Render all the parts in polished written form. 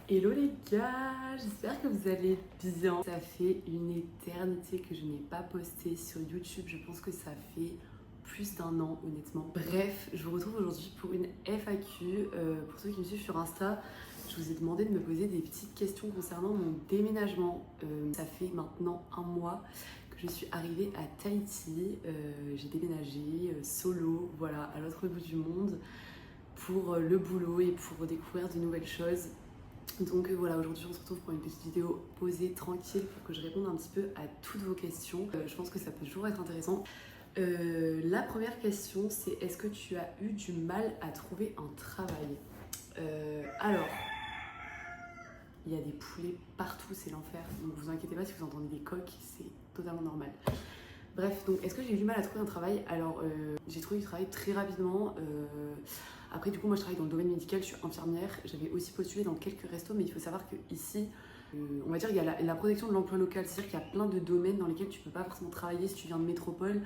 Hello les gars, j'espère que vous allez bien. Ça fait une éternité que je n'ai pas posté sur YouTube, je pense que ça fait plus d'un an honnêtement. Bref, je vous retrouve aujourd'hui pour une FAQ. Pour ceux qui me suivent sur Insta, je vous ai demandé de me poser des petites questions concernant mon déménagement. Ça fait maintenant un mois que je suis arrivée à Tahiti. J'ai déménagé solo, voilà, à l'autre bout du monde pour le boulot et pour découvrir de nouvelles choses. Donc voilà, aujourd'hui on se retrouve pour une petite vidéo posée, tranquille, pour que je réponde un petit peu à toutes vos questions. Je pense que ça peut toujours être intéressant. La première question, c'est est-ce que tu as eu du mal à trouver un travail? Alors, il y a des poulets partout, c'est l'enfer. Donc vous inquiétez pas si vous entendez des coqs, c'est totalement normal. Bref, donc est-ce que j'ai eu du mal à trouver un travail? Alors, j'ai trouvé du travail très rapidement. Après, du coup, moi je travaille dans le domaine médical, je suis infirmière. J'avais aussi postulé dans quelques restos, mais il faut savoir qu'ici, on va dire qu'il y a la protection de l'emploi local. C'est-à-dire qu'il y a plein de domaines dans lesquels tu peux pas forcément travailler si tu viens de métropole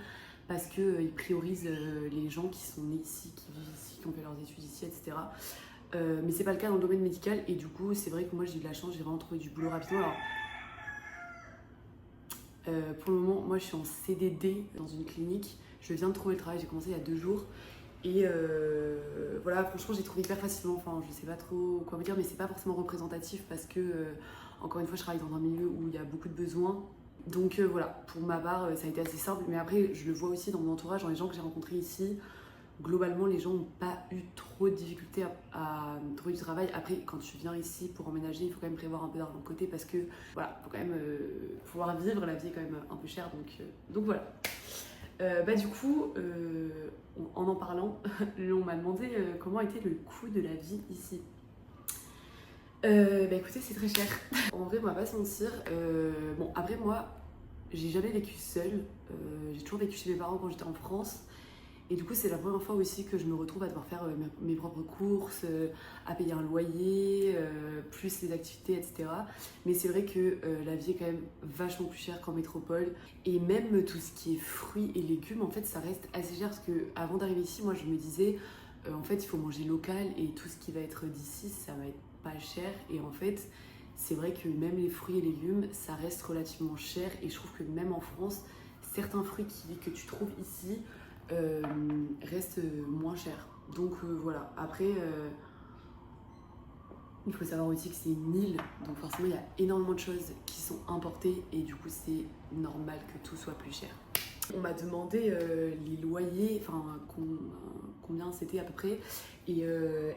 parce qu'ils priorisent les gens qui sont nés ici, qui vivent ici, qui ont fait leurs études ici, etc. Mais c'est pas le cas dans le domaine médical et du coup, c'est vrai que moi j'ai eu de la chance, j'ai vraiment trouvé du boulot rapidement. Alors, pour le moment, moi je suis en CDD dans une clinique. Je viens de trouver le travail, j'ai commencé il y a 2 jours. Et voilà, franchement, j'ai trouvé hyper facilement. Enfin, je sais pas trop quoi vous dire, mais c'est pas forcément représentatif parce que, encore une fois, je travaille dans un milieu où il y a beaucoup de besoins. Donc voilà, pour ma part, ça a été assez simple. Mais après, je le vois aussi dans mon entourage, dans les gens que j'ai rencontrés ici. Globalement, les gens n'ont pas eu trop de difficultés à trouver du travail. Après, quand tu viens ici pour emménager, il faut quand même prévoir un peu d'argent de côté parce que, voilà, il faut quand même pouvoir vivre. La vie est quand même un peu chère. Donc voilà. Du coup, en parlant, on m'a demandé comment était le coût de la vie ici. Écoutez, c'est très cher. En vrai, on va pas se mentir. Bon, après moi, j'ai jamais vécu seule. J'ai toujours vécu chez mes parents quand j'étais en France. Et du coup, c'est la première fois aussi que je me retrouve à devoir faire mes propres courses, à payer un loyer, plus les activités, etc. Mais c'est vrai que la vie est quand même vachement plus chère qu'en métropole. Et même tout ce qui est fruits et légumes, en fait, ça reste assez cher parce que avant d'arriver ici, moi, je me disais, en fait, il faut manger local et tout ce qui va être d'ici, ça va être pas cher. Et en fait, c'est vrai que même les fruits et légumes, ça reste relativement cher. Et je trouve que même en France, certains fruits que tu trouves ici, reste moins cher. Donc voilà, après il faut savoir aussi que c'est une île, donc forcément il y a énormément de choses qui sont importées et du coup c'est normal que tout soit plus cher. On m'a demandé les loyers, enfin combien c'était à peu près et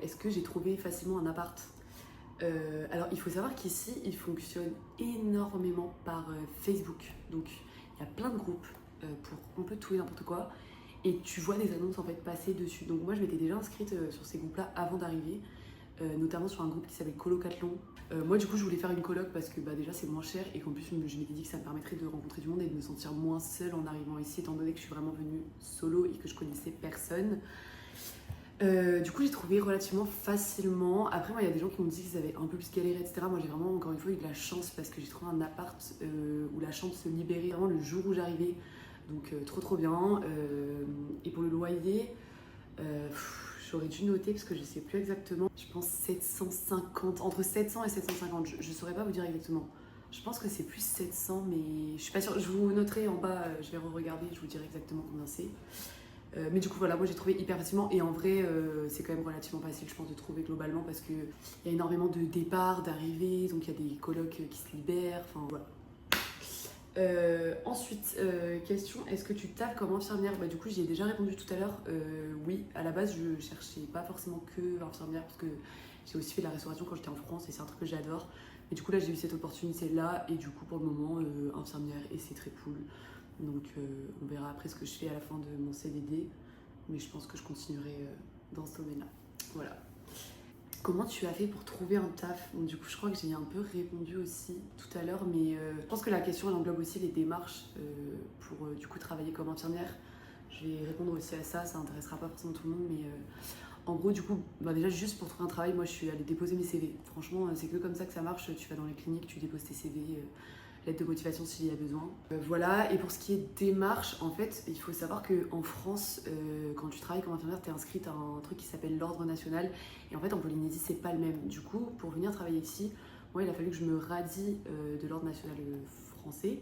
est-ce que j'ai trouvé facilement un appart. Alors il faut savoir qu'ici il fonctionne énormément par Facebook, donc il y a plein de groupes pour un peu tout et n'importe quoi. Et tu vois des annonces en fait passer dessus. Donc moi je m'étais déjà inscrite sur ces groupes-là avant d'arriver, notamment sur un groupe qui s'appelle Colocathlon. Moi du coup je voulais faire une coloc parce que déjà c'est moins cher et qu'en plus je m'étais dit que ça me permettrait de rencontrer du monde et de me sentir moins seule en arrivant ici étant donné que je suis vraiment venue solo et que je connaissais personne. Du coup j'ai trouvé relativement facilement. Après moi il y a des gens qui m'ont dit qu'ils avaient un peu plus galéré, etc. Moi j'ai vraiment encore une fois eu de la chance parce que j'ai trouvé un appart où la chambre se libérait vraiment le jour où j'arrivais. Donc trop bien. Et pour le loyer, j'aurais dû noter parce que je sais plus exactement. Je pense 750, entre 700 et 750. Je saurais pas vous dire exactement. Je pense que c'est plus 700, mais je suis pas sûre. Je vous noterai en bas, je vais re-regarder, je vous dirai exactement combien c'est. Mais du coup voilà, moi j'ai trouvé hyper facilement et en vrai c'est quand même relativement facile je pense de trouver globalement parce qu'il y a énormément de départs, d'arrivées, donc il y a des colocs qui se libèrent, enfin voilà. Ensuite, question, est-ce que tu taffes comme infirmière? Du coup, j'y ai déjà répondu tout à l'heure. Oui, à la base, je cherchais pas forcément que infirmière parce que j'ai aussi fait de la restauration quand j'étais en France et c'est un truc que j'adore. Mais du coup, là, j'ai eu cette opportunité-là et du coup, pour le moment, infirmière et c'est très cool. Donc, on verra après ce que je fais à la fin de mon CDD. Mais je pense que je continuerai dans ce domaine-là. Voilà. Comment tu as fait pour trouver un taf? Bon, du coup, je crois que j'ai un peu répondu aussi tout à l'heure, mais je pense que la question elle englobe aussi les démarches pour du coup travailler comme infirmière. Je vais répondre aussi à ça, ça n'intéressera pas forcément tout le monde, mais en gros, du coup, déjà juste pour trouver un travail, moi je suis allée déposer mes CV. Franchement, c'est que comme ça que ça marche. Tu vas dans les cliniques, tu déposes tes CV lettre de motivation s'il y a besoin. Voilà, et pour ce qui est démarche, en fait, il faut savoir qu'en France, quand tu travailles comme infirmière, tu es inscrite à un truc qui s'appelle l'ordre national. Et en fait, en Polynésie, c'est pas le même. Du coup, pour venir travailler ici, moi, il a fallu que je me radie de l'ordre national français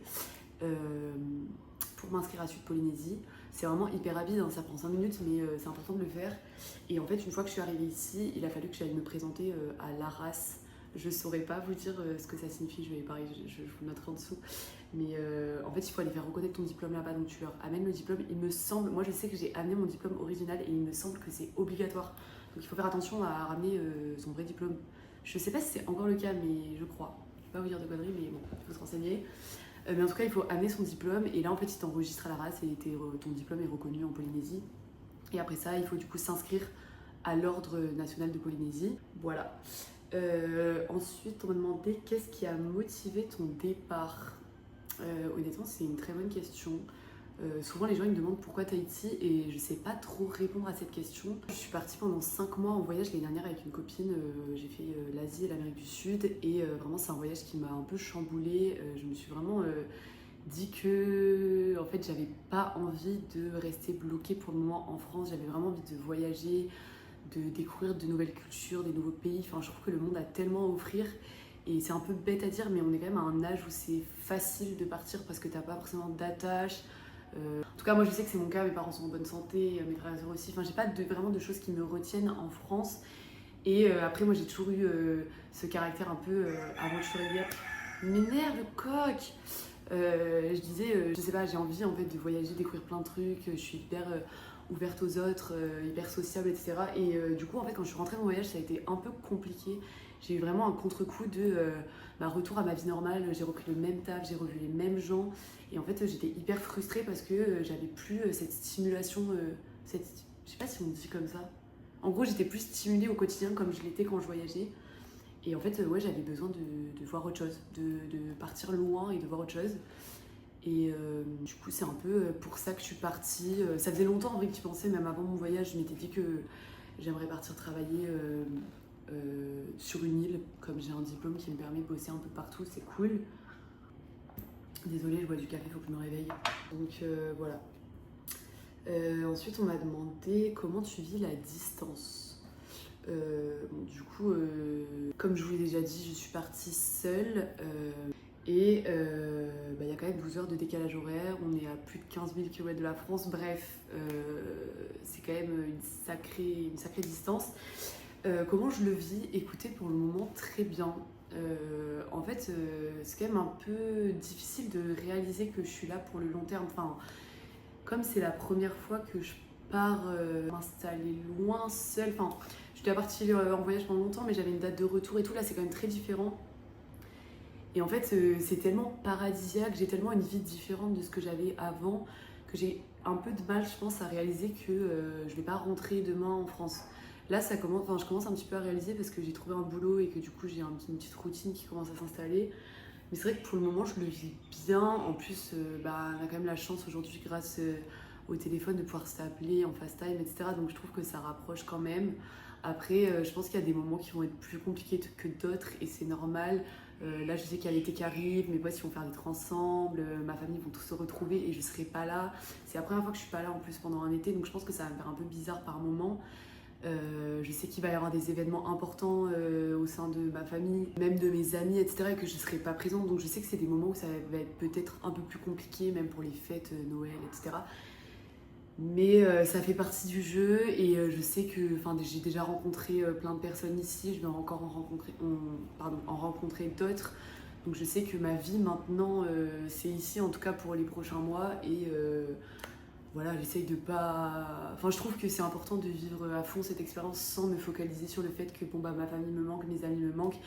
pour m'inscrire à Sud Polynésie. C'est vraiment hyper rapide, hein, ça prend 5 minutes, mais c'est important de le faire. Et en fait, une fois que je suis arrivée ici, il a fallu que j'aille me présenter à l'ARAS. Je saurais pas vous dire ce que ça signifie, je vous le noterai en dessous. Mais en fait, il faut aller faire reconnaître ton diplôme là-bas, donc tu leur amènes le diplôme. Il me semble, moi je sais que j'ai amené mon diplôme original et il me semble que c'est obligatoire. Donc il faut faire attention à ramener son vrai diplôme. Je sais pas si c'est encore le cas, mais je crois. Je vais pas vous dire de conneries, mais bon, il faut se renseigner. Mais en tout cas, il faut amener son diplôme et là en fait, il t'enregistre à la RAS et ton diplôme est reconnu en Polynésie. Et après ça, il faut du coup s'inscrire à l'ordre national de Polynésie. Voilà. Ensuite, on m'a demandé qu'est-ce qui a motivé ton départ. Honnêtement, c'est une très bonne question. Souvent, les gens ils me demandent pourquoi Tahiti et je sais pas trop répondre à cette question. Je suis partie pendant 5 mois en voyage l'année dernière avec une copine. J'ai fait l'Asie et l'Amérique du Sud et vraiment, c'est un voyage qui m'a un peu chamboulée. Je me suis vraiment dit que en fait, j'avais pas envie de rester bloquée pour le moment en France. J'avais vraiment envie de voyager, de découvrir de nouvelles cultures, des nouveaux pays. Enfin, je trouve que le monde a tellement à offrir. Et c'est un peu bête à dire, mais on est quand même à un âge où c'est facile de partir parce que t'as pas forcément d'attache. En tout cas, moi je sais que c'est mon cas, mes parents sont en bonne santé, mes frères et sœurs aussi. Enfin, j'ai pas vraiment de choses qui me retiennent en France. Et après, moi j'ai toujours eu ce caractère un peu aventurier. Il m'énerve le coq. Je disais, je sais pas, j'ai envie en fait de voyager, découvrir plein de trucs. Je suis hyper ouverte aux autres, hyper sociable, etc. Et du coup, en fait, quand je suis rentrée de mon voyage, ça a été un peu compliqué. J'ai eu vraiment un contre-coup de retour à ma vie normale. J'ai repris le même taf, j'ai revu les mêmes gens. Et en fait, j'étais hyper frustrée parce que j'avais plus cette stimulation, je sais pas si on dit comme ça. En gros, j'étais plus stimulée au quotidien comme je l'étais quand je voyageais. Et en fait, ouais, j'avais besoin de voir autre chose, de partir loin et de voir autre chose. Et du coup, c'est un peu pour ça que je suis partie. Ça faisait longtemps en vrai que tu pensais, même avant mon voyage, je m'étais dit que j'aimerais partir travailler sur une île, comme j'ai un diplôme qui me permet de bosser un peu partout, c'est cool. Désolée, je bois du café, il faut que je me réveille. Donc voilà. Ensuite, on m'a demandé comment tu vis la distance. Bon, du coup, comme je vous l'ai déjà dit, je suis partie seule. Et il y a quand même 12 heures de décalage horaire, on est à plus de 15 000 km de la France, bref, c'est quand même une sacrée distance. Comment je le vis? Écoutez, pour le moment, très bien. En fait, c'est quand même un peu difficile de réaliser que je suis là pour le long terme. Enfin, comme c'est la première fois que je pars m'installer loin, seule. Enfin, je suis déjà partie en voyage pendant longtemps, mais j'avais une date de retour et tout. Là, c'est quand même très différent. Et en fait, c'est tellement paradisiaque, j'ai tellement une vie différente de ce que j'avais avant que j'ai un peu de mal, je pense, à réaliser que je vais pas rentrer demain en France. Là, je commence un petit peu à réaliser parce que j'ai trouvé un boulot et que du coup, j'ai une petite routine qui commence à s'installer. Mais c'est vrai que pour le moment, je le vis bien. En plus, on a quand même la chance aujourd'hui, grâce au téléphone, de pouvoir s'appeler en FaceTime, etc. Donc je trouve que ça rapproche quand même. Après, je pense qu'il y a des moments qui vont être plus compliqués que d'autres et c'est normal. Là, je sais qu'il y a l'été qui arrive, mes potes ils vont faire des trucs ensemble, ma famille vont tous se retrouver et je serai pas là. C'est la première fois que je suis pas là en plus pendant un été, donc je pense que ça va me faire un peu bizarre par moment. Je sais qu'il va y avoir des événements importants au sein de ma famille, même de mes amis, etc. et que je serai pas présente, donc je sais que c'est des moments où ça va être peut-être un peu plus compliqué, même pour les fêtes, Noël, etc. Mais ça fait partie du jeu et je sais que j'ai déjà rencontré plein de personnes ici, je vais encore en rencontrer d'autres. Donc je sais que ma vie maintenant c'est ici en tout cas pour les prochains mois et voilà, j'essaye de pas... Enfin je trouve que c'est important de vivre à fond cette expérience sans me focaliser sur le fait que ma famille me manque, mes amis me manquent.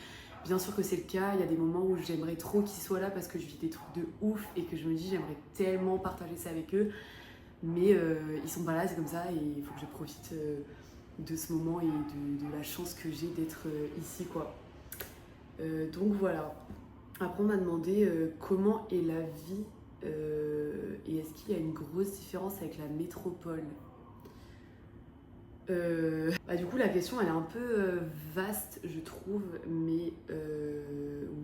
Bien sûr que c'est le cas, il y a des moments où j'aimerais trop qu'ils soient là parce que je vis des trucs de ouf et que je me dis j'aimerais tellement partager ça avec eux. Mais ils sont pas là, c'est comme ça, et il faut que je profite de ce moment et de la chance que j'ai d'être ici, quoi. Donc voilà. Après, on m'a demandé comment est la vie et est-ce qu'il y a une grosse différence avec la métropole. Du coup, la question, elle est un peu vaste, je trouve, mais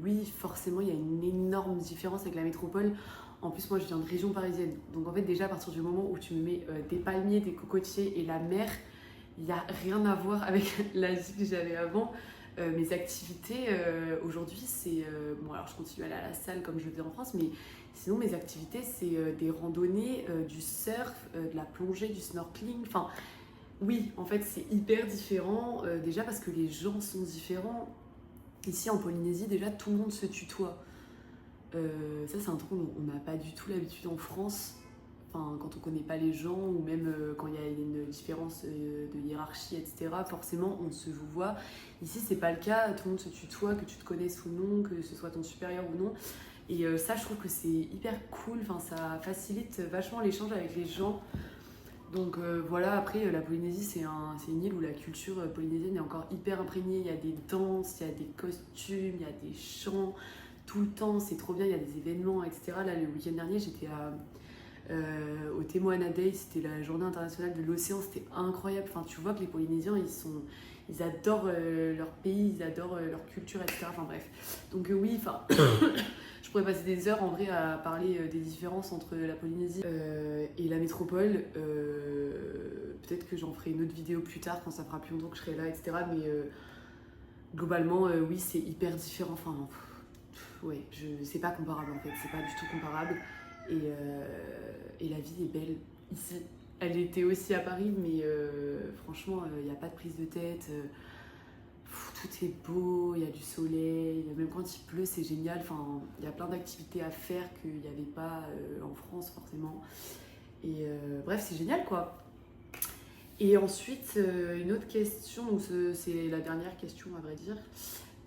oui, oui, forcément, il y a une énorme différence avec la métropole. En plus, moi, je viens de région parisienne. Donc, en fait, déjà, à partir du moment où tu me mets des palmiers, des cocotiers et la mer, il n'y a rien à voir avec la vie que j'avais avant. Mes activités, aujourd'hui, c'est... bon, alors, je continue à aller à la salle comme je le fais en France, mais sinon, mes activités, c'est des randonnées, du surf, de la plongée, du snorkeling. Enfin, oui, en fait, c'est hyper différent. Déjà parce que les gens sont différents. Ici, en Polynésie, déjà, tout le monde se tutoie. Ça, c'est un truc dont on n'a pas du tout l'habitude en France. Enfin, quand on connaît pas les gens, ou même quand il y a une différence de hiérarchie, etc., forcément, on se vous voit. Ici, c'est pas le cas. Tout le monde se tutoie, que tu te connaisses ou non, que ce soit ton supérieur ou non. Et ça, je trouve que c'est hyper cool. Enfin, ça facilite vachement l'échange avec les gens. Donc voilà, après la Polynésie c'est une île où la culture polynésienne est encore hyper imprégnée. Il y a des danses, il y a des costumes, il y a des chants tout le temps, c'est trop bien, il y a des événements, etc. Là le week-end dernier j'étais au Te Moana Day, c'était la journée internationale de l'océan, c'était incroyable. Enfin, tu vois que les Polynésiens ils adorent leur pays, ils adorent leur culture, etc. Enfin bref. Donc oui, enfin je pourrais passer des heures en vrai à parler des différences entre la Polynésie et la métropole. Peut-être que j'en ferai une autre vidéo plus tard quand ça fera plus longtemps que je serai là, etc. Mais globalement, oui, c'est hyper différent. Enfin, ouais, c'est pas comparable en fait, c'est pas du tout comparable. Et la vie est belle ici. Elle était aussi à Paris, mais franchement, il n'y a pas de prise de tête. Tout est beau, il y a du soleil, même quand il pleut, c'est génial. Enfin, il y a plein d'activités à faire qu'il n'y avait pas en France forcément. Et bref, c'est génial quoi. Et ensuite, une autre question, donc c'est la dernière question à vrai dire.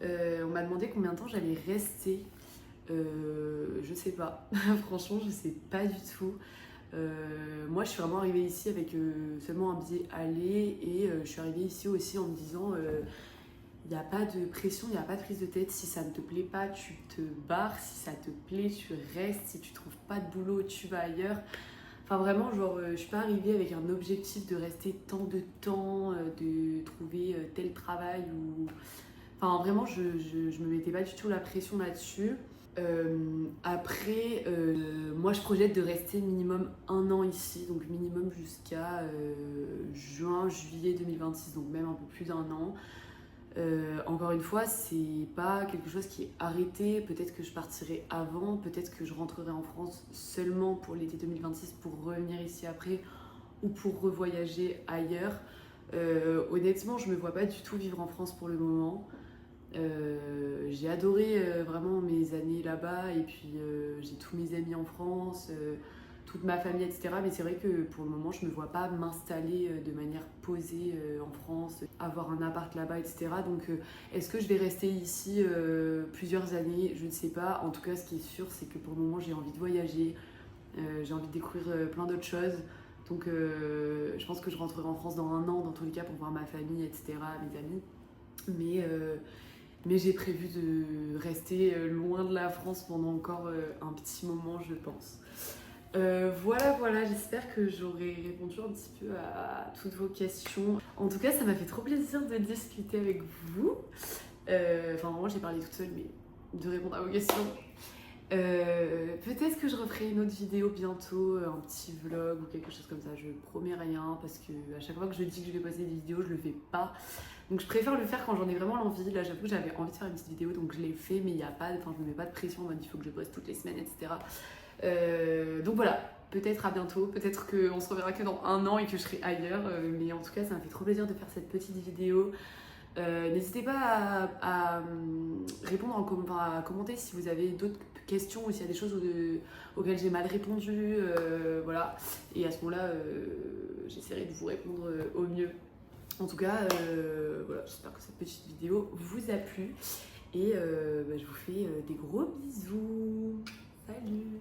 On m'a demandé combien de temps j'allais rester. Je sais pas. Franchement, je sais pas du tout. Moi, je suis vraiment arrivée ici avec seulement un billet aller et je suis arrivée ici aussi en me disant il n'y a pas de pression, il n'y a pas de prise de tête. Si ça ne te plaît pas, tu te barres. Si ça te plaît, tu restes. Si tu trouves pas de boulot, tu vas ailleurs. Enfin, vraiment, genre, je suis pas arrivée avec un objectif de rester tant de temps, de trouver tel travail ou... Enfin, vraiment, je me mettais pas du tout la pression là-dessus. Après, moi je projette de rester minimum 1 an ici, donc minimum jusqu'à juin, juillet 2026, donc même un peu plus d'1 an. Encore une fois, c'est pas quelque chose qui est arrêté. Peut-être que je partirai avant, peut-être que je rentrerai en France seulement pour l'été 2026 pour revenir ici après ou pour revoyager ailleurs. Honnêtement, je me vois pas du tout vivre en France pour le moment. J'ai adoré vraiment mes années là-bas et puis j'ai tous mes amis en France, toute ma famille, etc. Mais c'est vrai que pour le moment, je ne me vois pas m'installer de manière posée en France, avoir un appart là-bas, etc. Donc est-ce que je vais rester ici plusieurs années? Je ne sais pas. En tout cas, ce qui est sûr, c'est que pour le moment, j'ai envie de voyager, j'ai envie de découvrir plein d'autres choses. Donc je pense que je rentrerai en France dans 1 an, dans tous les cas, pour voir ma famille, etc., mes amis. Mais j'ai prévu de rester loin de la France pendant encore un petit moment, je pense. Voilà, j'espère que j'aurai répondu un petit peu à toutes vos questions. En tout cas, ça m'a fait trop plaisir de discuter avec vous. Enfin, moi, j'ai parlé toute seule, mais de répondre à vos questions. Peut-être que je referai une autre vidéo bientôt, un petit vlog ou quelque chose comme ça. Je promets rien parce que à chaque fois que je dis que je vais poster des vidéos, je le fais pas. Donc je préfère le faire quand j'en ai vraiment l'envie. Là, j'avoue que j'avais envie de faire une petite vidéo, donc je l'ai fait, mais il y a pas, enfin, je me mets pas de pression en mode il faut que je poste toutes les semaines, etc. Donc voilà, peut-être à bientôt, peut-être qu'on se reverra que dans 1 an et que je serai ailleurs, mais en tout cas, ça m'a fait trop plaisir de faire cette petite vidéo. N'hésitez pas à répondre à commenter si vous avez d'autres questions ou s'il y a des choses auxquelles j'ai mal répondu, voilà. Et à ce moment-là, j'essaierai de vous répondre au mieux. En tout cas, voilà, j'espère que cette petite vidéo vous a plu et je vous fais des gros bisous. Salut!